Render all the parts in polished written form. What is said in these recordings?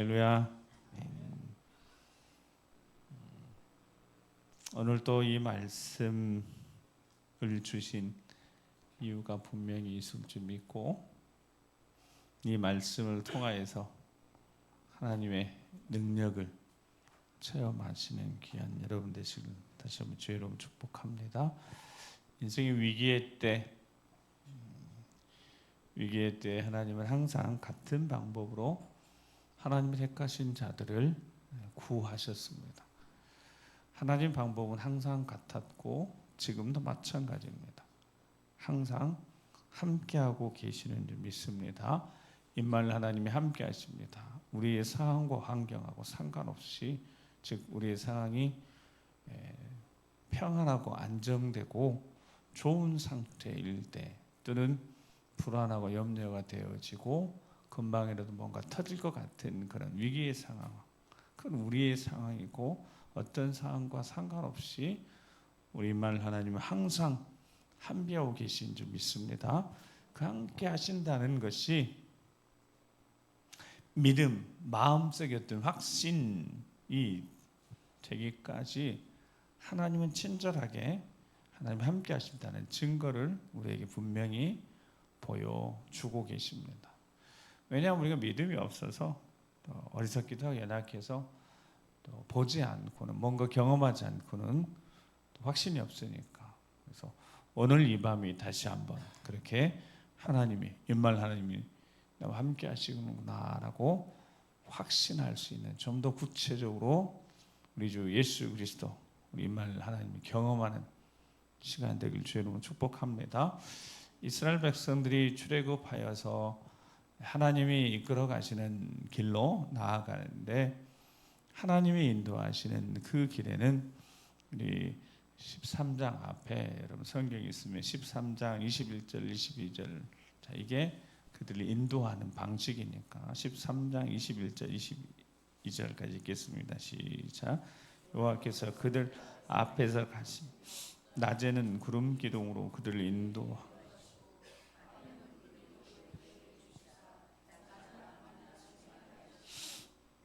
할렐루야. 오늘 또 이 말씀을 주신 이유가 분명히 있을 줄 믿고 이 말씀을 통하여서 하나님의 능력을 체험하시는 귀한 여러분 되시길 다시 한번 주의 이름으로 축복합니다. 인생의 위기의 때 하나님은 항상 같은 방법으로 하나님을 택하신 자들을 구하셨습니다. 하나님 방법은 항상 같았고 지금도 마찬가지입니다. 항상 함께하고 계시는 줄 믿습니다. 임마누엘 하나님이 함께 하십니다. 우리의 상황과 환경하고 상관없이, 즉 우리의 상황이 평안하고 안정되고 좋은 상태일 때, 또는 불안하고 염려가 되어지고 금방이라도 뭔가 터질 것 같은 그런 위기의 상황, 그건 우리의 상황이고 어떤 상황과 상관없이 우리 임마누엘 하나님은 항상 함께하고 계신 줄 믿습니다. 그 함께 하신다는 것이 믿음, 마음속에 어떤 확신이 되기까지 하나님은 친절하게 하나님 함께 하신다는 증거를 우리에게 분명히 보여주고 계십니다. 왜냐하면 우리가 믿음이 없어서 또 어리석기도 하고 연약해서 또 보지 않고는, 뭔가 경험하지 않고는 또 확신이 없으니까. 그래서 오늘 이 밤이 다시 한번 그렇게 하나님이, 임마누엘 하나님이 나와 함께 하시는구나라고 확신할 수 있는, 좀 더 구체적으로 우리 주 예수 그리스도, 우리 임마누엘 하나님이 경험하는 시간 되길 주의 이름으로 축복합니다. 이스라엘 백성들이 출애굽하여서 하나님이 이끌어 가시는 길로 나아가는데, 하나님이 인도하시는 그 길에는 우리 13장 앞에 여러분 성경이 있으면 13장 21절 22절, 자 이게 그들을 인도하는 방식이니까 13장 21절 22절까지 읽겠습니다. 시작. 여호와께서 그들 앞에서 가시 낮에는 구름 기둥으로 그들을 인도하고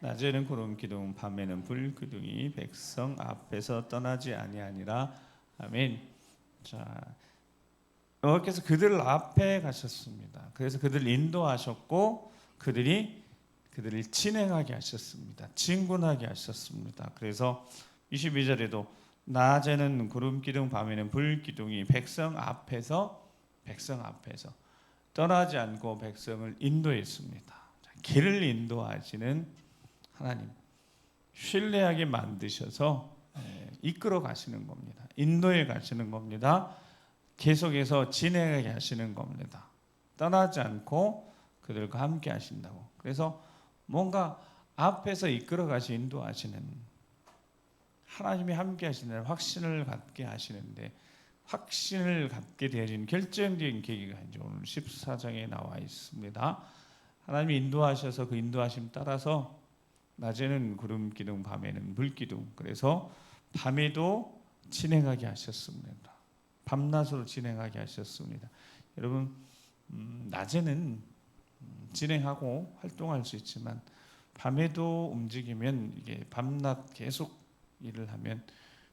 낮에는 구름 기둥, 밤에는 불 기둥이 백성 앞에서 떠나지 아니하니라. 아멘. 자, 여호와께서 그들 앞에 가셨습니다. 그래서 그들을 인도하셨고 그들을 진행하게 하셨습니다. 진군하게 하셨습니다. 그래서 22절에도 낮에는 구름 기둥, 밤에는 불 기둥이 백성 앞에서 떠나지 않고 백성을 인도했습니다. 길을 인도하시는 하나님, 신뢰하게 만드셔서 이끌어 가시는 겁니다. 인도해 가시는 겁니다. 계속해서 진행하게 하시는 겁니다. 떠나지 않고 그들과 함께 하신다고. 그래서 뭔가 앞에서 이끌어 가시 인도하시는 하나님이 함께 하시는 확신을 갖게 하시는데, 확신을 갖게 되어진 결정적인 계기가 이제 오늘 14장에 나와 있습니다. 하나님이 인도하셔서 그 인도하심 따라서 낮에는 구름 기둥, 밤에는 불 기둥. 그래서 밤에도 진행하게 하셨습니다. 밤낮으로 진행하게 하셨습니다. 여러분, 낮에는 진행하고 활동할 수 있지만 밤에도 움직이면, 이게 밤낮 계속 일을 하면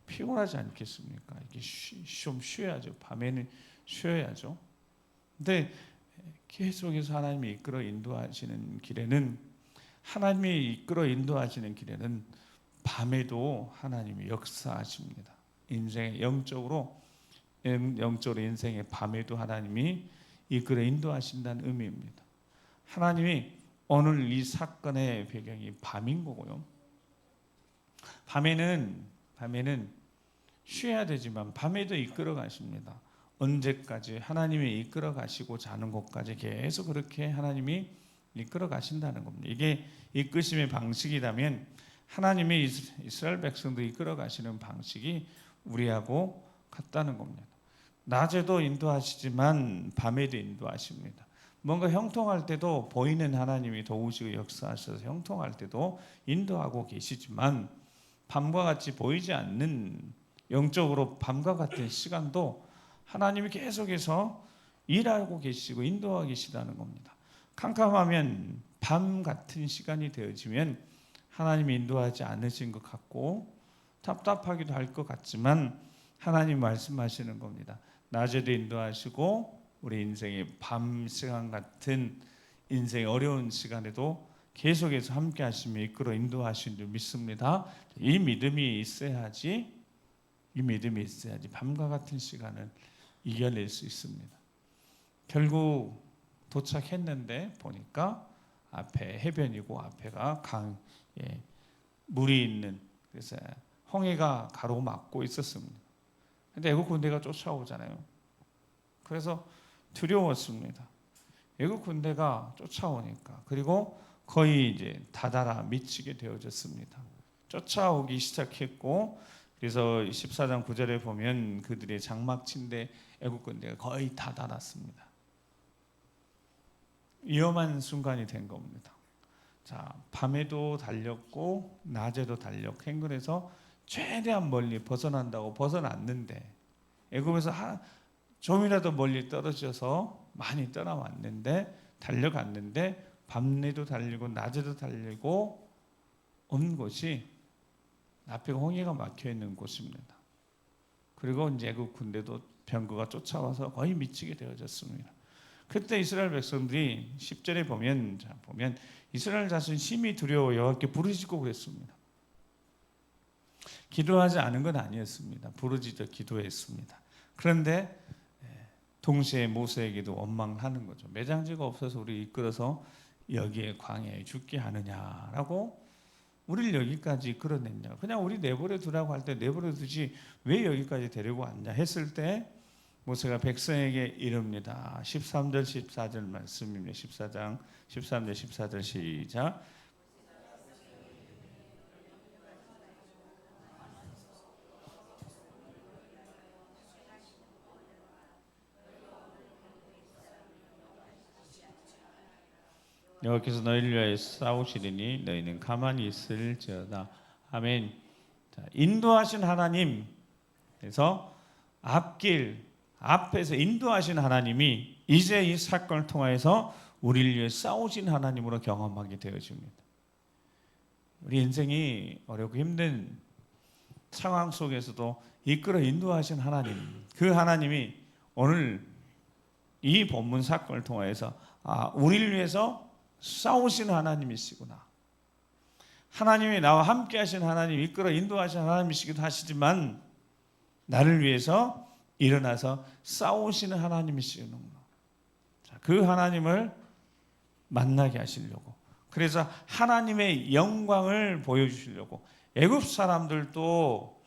피곤하지 않겠습니까? 이게 좀 쉬어야죠. 밤에는 쉬어야죠. 근데 계속해서 하나님이 이끌어 인도하시는 길에는, 하나님이 이끌어 인도하시는 길에는 밤에도 하나님이 역사하십니다. 인생의 영적으로 인생의 밤에도 하나님이 이끌어 인도하신다는 의미입니다. 하나님이 오늘 이 사건의 배경이 밤인 거고요. 밤에는 쉬어야 되지만 밤에도 이끌어 가십니다. 언제까지? 하나님이 이끌어 가시고 자는 곳까지 계속 그렇게 하나님이 이끌어 가신다는 겁니다. 이게 이끄심의 방식이라면 하나님이 이스라엘 백성들 이끌어 가시는 방식이 우리하고 같다는 겁니다. 낮에도 인도하시지만 밤에도 인도하십니다. 뭔가 형통할 때도 보이는 하나님이 도우시고 역사하셔서 형통할 때도 인도하고 계시지만, 밤과 같이 보이지 않는 영적으로 밤과 같은 시간도 하나님이 계속해서 일하고 계시고 인도하고 계시다는 겁니다. 캄캄하면 밤 같은 시간이 되어지면 하나님이 인도하지 않으신 것 같고 답답하기도 할 것 같지만 하나님 말씀하시는 겁니다. 낮에도 인도하시고 우리 인생의 밤 시간 같은 인생의 어려운 시간에도 계속해서 함께 하시며 이끌어 인도하신 줄 믿습니다. 이 믿음이 있어야지 밤과 같은 시간을 이겨낼 수 있습니다. 결국 도착했는데 보니까 앞에 해변이고 앞에가 물이 있는, 그래서 홍해가 가로막고 있었습니다. 근데 애국 군대가 쫓아오잖아요. 그래서 두려웠습니다. 애국 군대가 쫓아오니까, 그리고 거의 이제 다다라 미치게 되어졌습니다. 쫓아오기 시작했고, 그래서 14장 9절에 보면 그들의 장막 침대 애국 군대가 거의 다다랐습니다. 위험한 순간이 된 겁니다. 자, 밤에도 달렸고 낮에도 달렸고 행군에서 최대한 멀리 벗어난다고 벗어났는데, 애굽에서 좀이라도 멀리 떨어져서 많이 떠나왔는데, 달려갔는데 밤에도 달리고 낮에도 달리고 온 곳이 앞에 홍해가 막혀 있는 곳입니다. 그리고 이제 애굽 군대도 병거가 쫓아와서 거의 미치게 되어졌습니다. 그때 이스라엘 백성들이 10절에 보면 이스라엘 자손 심히 두려워 여호와께 부르짖고 그랬습니다. 기도하지 않은 건 아니었습니다. 부르짖어 기도했습니다. 그런데 동시에 모세에게도 원망하는 거죠. 매장지가 없어서 우리 이끌어서 여기에 광야에 죽게 하느냐라고, 우리를 여기까지 이끌어냈냐, 그냥 우리 내버려 두라고 할 때 내버려 두지 왜 여기까지 데리고 왔냐 했을 때 모세가 백성에게 이릅니다. 13절 14절 말씀입니다. 14장 13절 14절 시작. 여호와께서 너희를 위하여 싸우시리니 너희는 가만히 있을지어다. 아멘. 자, 인도하신 하나님, 그래서 앞에서 인도하신 하나님이 이제 이 사건을 통하여서 우리를 위해 싸우신 하나님으로 경험하게 되어집니다. 우리 인생이 어렵고 힘든 상황 속에서도 이끌어 인도하신 하나님, 그 하나님이 오늘 이 본문 사건을 통하여서 우리를 위해서 싸우시는 하나님이시구나. 하나님이 나와 함께 하신 하나님, 이끌어 인도하신 하나님이시기도 하시지만 나를 위해서 일어나서 싸우시는 하나님이시구나. 그 하나님을 만나게 하시려고, 그래서 하나님의 영광을 보여주시려고 애굽 사람들도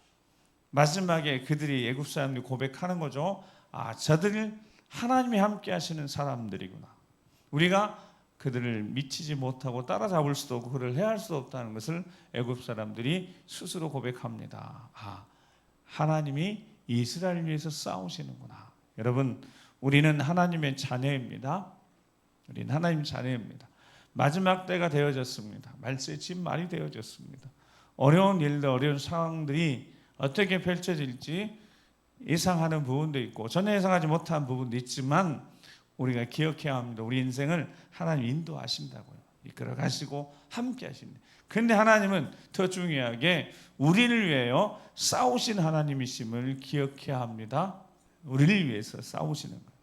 마지막에 그들이 애굽 사람들이 고백하는 거죠. 저들 하나님이 함께 하시는 사람들이구나. 우리가 그들을 미치지 못하고 따라잡을 수도 없고 그를 해할 수도 없다는 것을 애굽 사람들이 스스로 고백합니다. 하나님이 이스라엘을 위해서 싸우시는구나. 여러분, 우리는 하나님의 자녀입니다. 우리는 하나님 자녀입니다. 마지막 때가 되어졌습니다. 말세의 진말이 되어졌습니다. 어려운 일들, 어려운 상황들이 어떻게 펼쳐질지 예상하는 부분도 있고 전혀 예상하지 못한 부분도 있지만 우리가 기억해야 합니다. 우리 인생을 하나님 인도하신다고요. 이끌어 가시고 함께 하십니다. 그런데 하나님은 더 중요하게 우리를 위하여 싸우신 하나님이심을 기억해야 합니다. 우리를 위해서 싸우시는 거예요.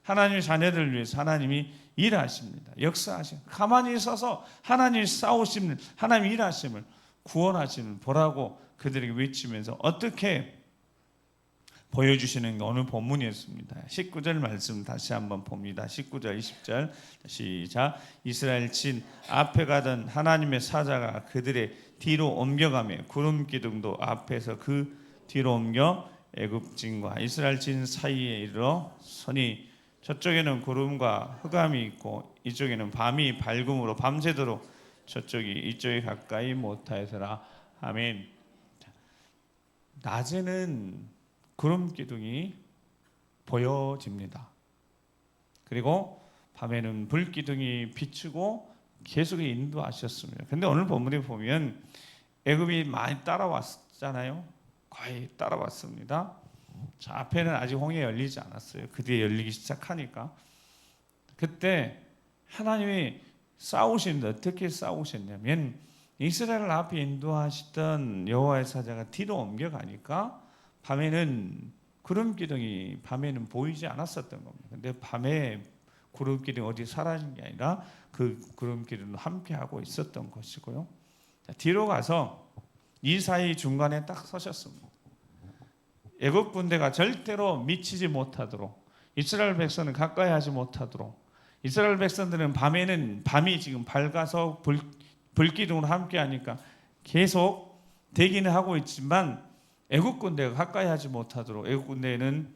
하나님의 자녀들을 위해서 하나님이 일하십니다. 역사하십니다. 가만히 서서 하나님이 싸우시는, 하나님 일하심을, 구원하심을 보라고 그들에게 외치면서 어떻게 보여주시는 게 오늘 본문이었습니다. 19절 말씀 다시 한번 봅니다. 19절 20절 시작. 이스라엘 진 앞에 가던 하나님의 사자가 그들의 뒤로 옮겨가며 구름 기둥도 앞에서 그 뒤로 옮겨 애굽 진과 이스라엘 진 사이에 이르러 서니 저쪽에는 구름과 흑암이 있고 이쪽에는 밤이 밝음으로 밤새도록 저쪽이 이쪽에 가까이 못하여서라. 아멘. 낮에는 구름 기둥이 보여집니다. 그리고 밤에는 불 기둥이 비추고 계속 인도하셨습니다. 근데 오늘 본문에 보면 애굽이 많이 따라왔잖아요. 거의 따라왔습니다. 자, 앞에는 아직 홍해 열리지 않았어요. 그 뒤에 열리기 시작하니까 그때 하나님이 싸우시는데 어떻게 싸우셨냐면 이스라엘 앞에 인도하시던 여호와의 사자가 뒤로 옮겨가니까 밤에는 구름 기둥이 밤에는 보이지 않았었던 겁니다. 근데 밤에 구름 기둥이 어디 사라진 게 아니라 그 구름 기둥은 함께 하고 있었던 것이고요. 자, 뒤로 가서 이 사이 중간에 딱 서셨습니다. 애국 군대가 절대로 미치지 못하도록, 이스라엘 백성은 가까이 하지 못하도록, 이스라엘 백성들은 밤에는 밤이 지금 밝아서 불기둥으로 함께 하니까 계속 대기는 하고 있지만 애국 군대가 가까이 하지 못하도록 애국 군대에는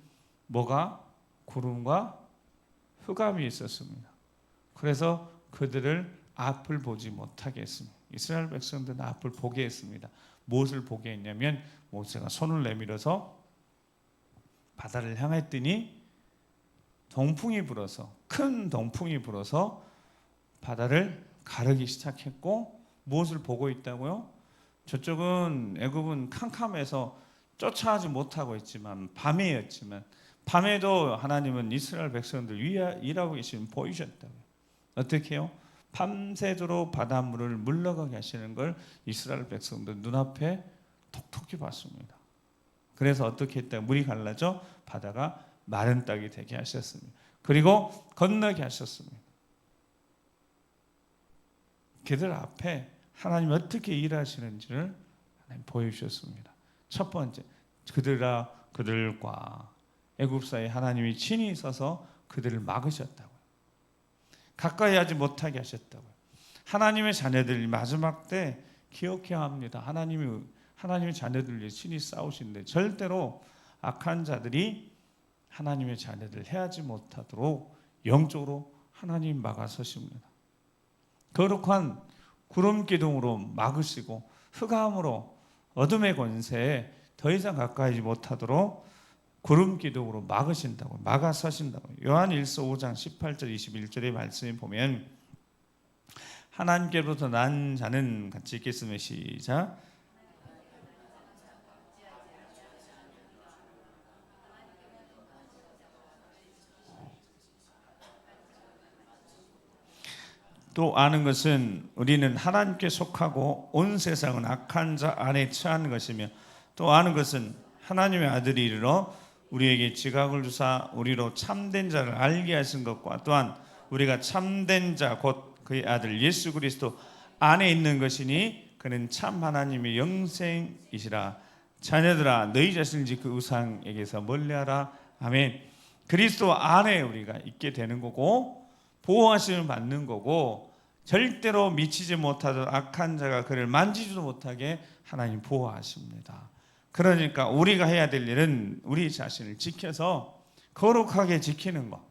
뭐가? 구름과 흑암이 있었습니다. 그래서 그들을 앞을 보지 못하게 했습니다. 이스라엘 백성들은 앞을 보게 했습니다. 무엇을 보게 했냐면 모세가 손을 내밀어서 바다를 향했더니 동풍이 불어서, 큰 동풍이 불어서 바다를 가르기 시작했고, 무엇을 보고 있다고요? 저쪽은 애굽은 캄캄해서 쫓아가지 못하고 있지만 밤에였지만 밤에도 하나님은 이스라엘 백성들 위에 일하고 계시는 보이셨다고요. 어떻게 해요? 밤새도록 바닷물을 물러가게 하시는 걸 이스라엘 백성들 눈앞에 톡톡히 봤습니다. 그래서 어떻게 했다? 물이 갈라져 바다가 마른 땅이 되게 하셨습니다. 그리고 건너게 하셨습니다. 그들 앞에 하나님이 어떻게 일하시는지를 하나님 보여주셨습니다. 첫 번째, 그들과 애굽 사이에 하나님이 친히 있어서 그들을 막으셨다고요. 가까이 하지 못하게 하셨다고요. 하나님의 자녀들이 마지막 때 기억해야 합니다. 하나님의 자녀들이 친히 싸우시는데 절대로 악한 자들이 하나님의 자녀들 해하지 못하도록 영적으로 하나님 막아서십니다. 거룩한 구름 기둥으로 막으시고 흑암으로 어둠의 권세에 더 이상 가까이 못하도록 구름 기둥으로 막으신다고, 막아서신다고. 요한일서 5장 18절 21절의 말씀에 보면 하나님께로부터 난 자는 같이 읽겠습니다. 시작. 또 아는 것은 우리는 하나님께 속하고 온 세상은 악한 자 안에 처한 것이며, 또 아는 것은 하나님의 아들이 이르러 우리에게 지각을 주사 우리로 참된 자를 알게 하신 것과, 또한 우리가 참된 자 곧 그의 아들 예수 그리스도 안에 있는 것이니 그는 참 하나님의 영생이시라. 자녀들아 너희 자신을 그 우상에게서 멀리하라. 아멘. 그리스도 안에 우리가 있게 되는 거고 보호하심을 받는 거고, 절대로 미치지 못하도록 악한 자가 그를 만지지도 못하게 하나님 보호하십니다. 그러니까 우리가 해야 될 일은 우리 자신을 지켜서 거룩하게 지키는 것.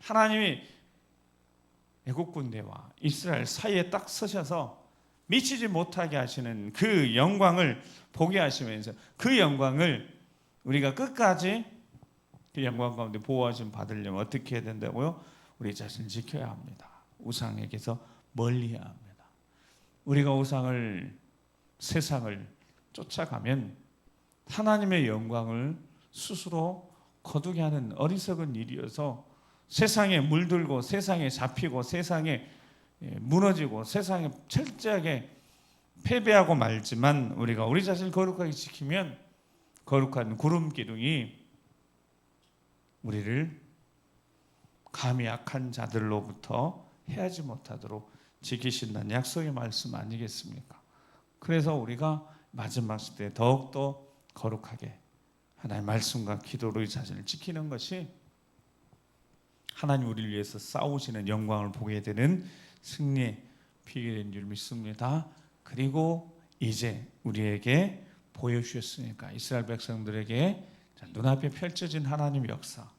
하나님이 애국 군대와 이스라엘 사이에 딱 서셔서 미치지 못하게 하시는 그 영광을 보게 하시면서 그 영광을 우리가 끝까지 그 영광 가운데 보호하심 받으려면 어떻게 해야 된다고요? 우리 자신을 지켜야 합니다. 우상에게서 멀리해야 합니다. 우리가 세상을 쫓아가면 하나님의 영광을 스스로 거두게 하는 어리석은 일이어서 세상에 물들고 세상에 잡히고 세상에 무너지고 세상에 철저하게 패배하고 말지만, 우리가 우리 자신을 거룩하게 지키면 거룩한 구름 기둥이 우리를 감히 악한 자들로부터 해하지 못하도록 지키신다는 약속의 말씀 아니겠습니까? 그래서 우리가 마지막 시대에 더욱더 거룩하게 하나님의 말씀과 기도로 이 자신을 지키는 것이 하나님 우리를 위해서 싸우시는 영광을 보게 되는 승리의 비결이 된 줄 믿습니다. 그리고 이제 우리에게 보여주셨으니까 이스라엘 백성들에게 눈앞에 펼쳐진 하나님의 역사,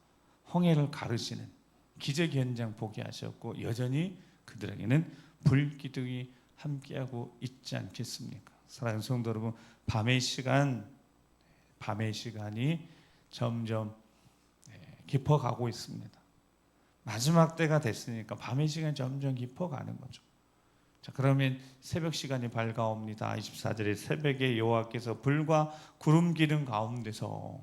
홍해를 가르시는 기적 현장 보게 하셨고, 여전히 그들에게는 불기둥이 함께하고 있지 않겠습니까? 사랑하는 성도 여러분, 밤의 시간이 점점 깊어가고 있습니다. 마지막 때가 됐으니까 밤의 시간이 점점 깊어가는 거죠. 자, 그러면 새벽 시간이 밝아옵니다. 24절에 새벽에 여호와께서 불과 구름 기둥 가운데서,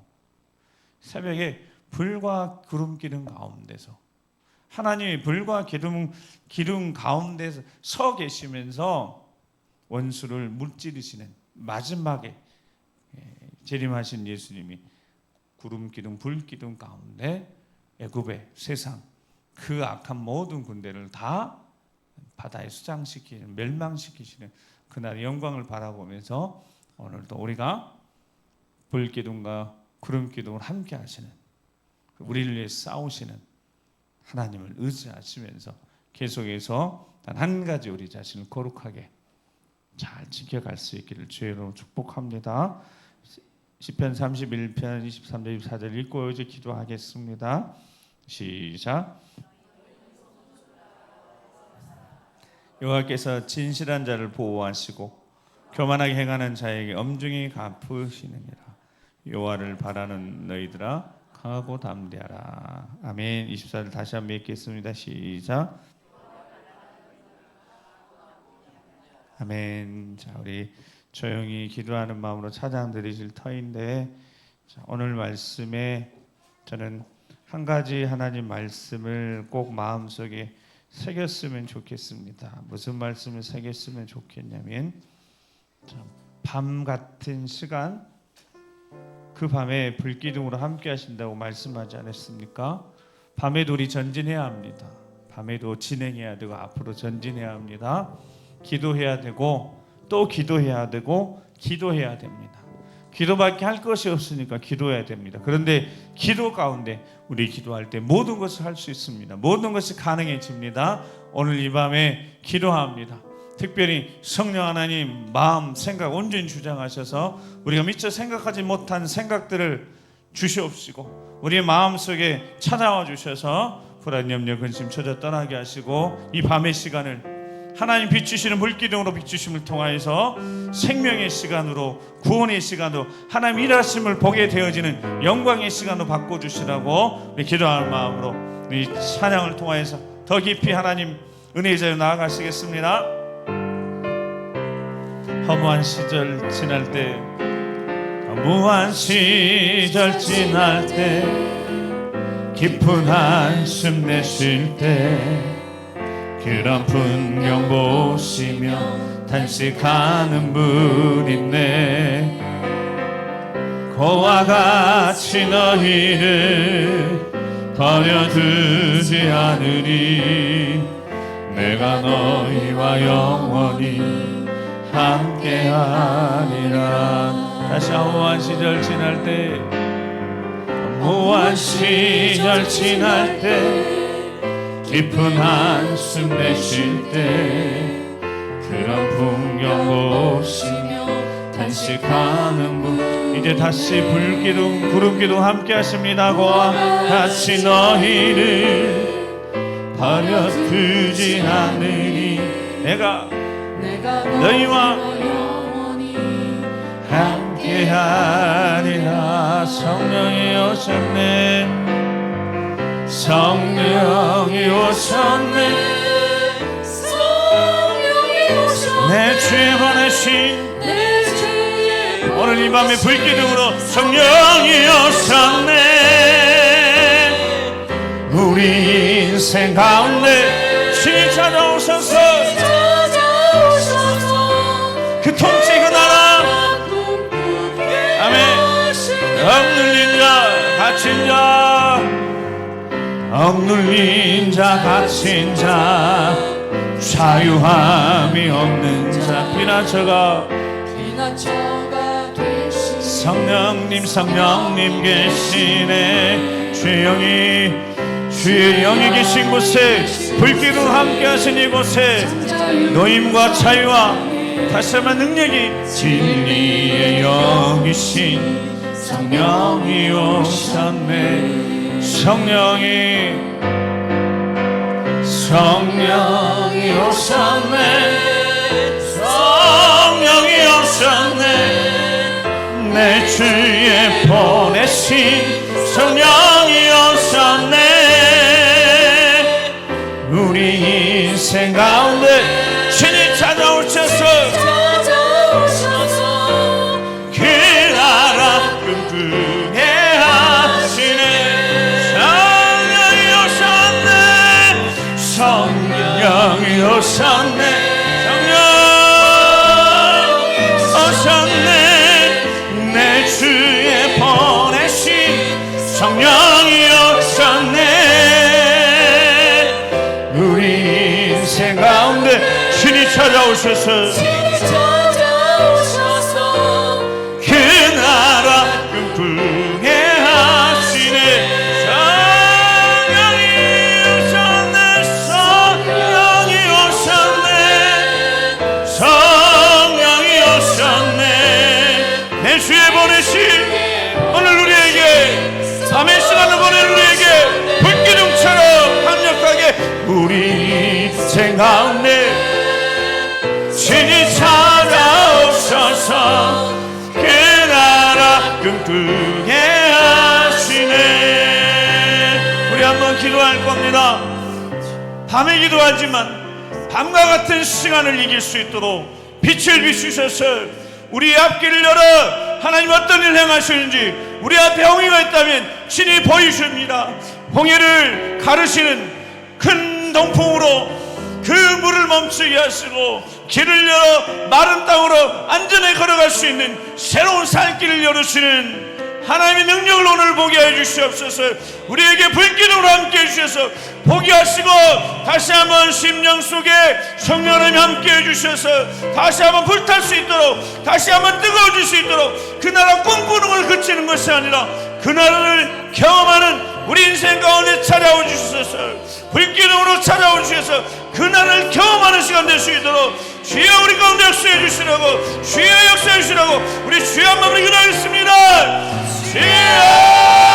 새벽에 불과 구름 기둥 가운데서 하나님이 불과 기둥 가운데서 서 계시면서 원수를 물찌르시는 마지막에 재림하신 예수님이 구름 기둥 불 기둥 가운데 애굽의 세상 그 악한 모든 군대를 다 바다에 수장시키는 멸망시키시는 그날의 영광을 바라보면서 오늘도 우리가 불 기둥과 구름 기둥을 함께 하시는 우리를 위해 싸우시는 하나님을 의지하시면서 계속해서 단 한 가지 우리 자신을 거룩하게 잘 지켜갈 수 있기를 주의 이름으로 축복합니다. 시편 31편 23절 24절 읽고 이제 기도하겠습니다. 시작. 여호와께서 진실한 자를 보호하시고 교만하게 행하는 자에게 엄중히 갚으시느니라. 여호와를 바라는 너희들아 강하고 담대하라. 아멘. 24절 다시 한번 읽겠습니다. 시작. 아멘. 자, 우리 조용히 기도하는 마음으로 찬양 드리실 터인데, 자, 오늘 말씀에 저는 한 가지 하나님 말씀을 꼭 마음속에 새겼으면 좋겠습니다. 무슨 말씀을 새겼으면 좋겠냐면, 밤 같은 시간, 그 밤에 불기둥으로 함께 하신다고 말씀하지 않았습니까? 밤에도 우리 전진해야 합니다. 밤에도 진행해야 되고 앞으로 전진해야 합니다. 기도해야 되고 또 기도해야 되고 기도해야 됩니다. 기도밖에 할 것이 없으니까 기도해야 됩니다. 그런데 기도 가운데 우리 기도할 때 모든 것을 할 수 있습니다. 모든 것이 가능해집니다. 오늘 이 밤에 기도합니다. 특별히 성령 하나님 마음, 생각 온전히 주장하셔서 우리가 미처 생각하지 못한 생각들을 주시옵시고 우리의 마음속에 찾아와 주셔서 불안, 염려, 근심, 처져 떠나게 하시고 이 밤의 시간을 하나님 비추시는 불기둥으로 비추심을 통하여서 생명의 시간으로 구원의 시간으로 하나님 일하심을 보게 되어지는 영광의 시간으로 바꿔주시라고 우리 기도하는 마음으로 우리 찬양을 통하여서 더 깊이 하나님 은혜의 자리로 나아가시겠습니다. 허무한 시절 지날 때 허무한 시절 지날 때 깊은 한숨 내쉴 때 그런 풍경 보시며 탄식하는 분 있네. 그와 같이 너희를 버려두지 않으리. 내가 너희와 영원히 함께하리라. 다시 허무한 시절 지날 때 허무한 시절 지날 때 깊은 한숨 내쉴 때 그런 풍경 보시며 탄식하는 분 이제 다시 불기둥 구름기둥 함께 하십니다. 그와 같이 너희를 버려두지 않으니 내가 너희와 영원히 함께하리라. 성령이 오셨네. 성령이 오셨네. 내 죄 보내신 오늘 이 밤에 불기둥으로 성령이 오셨네. 우리 인생 가운데 신이 찾아오셔서 그 통치 그 나라 아멘. 억눌린 자 갇힌 자 억눌린 자 갇힌 자 자유함이 없는 자 피난처가 성령님 계시네. 주의 영이 계신 곳에 불기둥 함께 하신 이곳에 노임과 자유와 다시 한번 능력이 진리의 영이신 성령이 오셨네. 성령이 오셨네. 성령이 오셨네. 내 주에 보내신 성령이 오셨네. 우리 인생 가운데 신이 찾아오셔서 그 나라 꿈꾸게 하시네. 성령이 오셨네. 오셨네. 성령 오셨네. 내 주에 보내신 성령이 오셨네. 우리 인생 가운데 신이 찾아오셔서 그 나라 꿈꾸게 하시네. 성령이 오셨네. 성령이 오셨네. 성령이 오셨네. 내 주에 보내신 오늘 우리에게 밤의 시간을 보낸 우리에게 불기둥처럼 강력하게 우리 인생 가운데 신이 찾아오셔서 그 나라 꿈꾸게 하시네. 우리 한번 기도할 겁니다. 밤에 기도하지만 밤과 같은 시간을 이길 수 있도록 빛을 비추셔서 우리 앞길을 열어 하나님 어떤 일을 행하시는지 우리 앞에 홍해가 있다면 신이 보이십니다. 홍해를 가르시는 큰 동풍으로 그 물을 멈추게 하시고 길을 열어 마른 땅으로 안전에 걸어갈 수 있는 새로운 살길을 열으시는 하나님의 능력을 오늘 보게 해 주시옵소서. 우리에게 불기둥으로 함께 해주셔서 보게 하시고 다시 한번 심령 속에 성령 하나님 함께 해주셔서 다시 한번 불탈 수 있도록 다시 한번 뜨거워질 수 있도록 그 나라 꿈꾸는 걸 그치는 것이 아니라 그 나라를 경험하는 우리 인생 가운데 찾아오 주셔서 불기둥으로 찾아오 주셔서 그 나라를 경험하는 시간 될 수 있도록 주여 우리 가운데 역사해 주시라고 주여 역사해 주시라고 우리 주여 한 마음으로 기도하겠습니다. 주여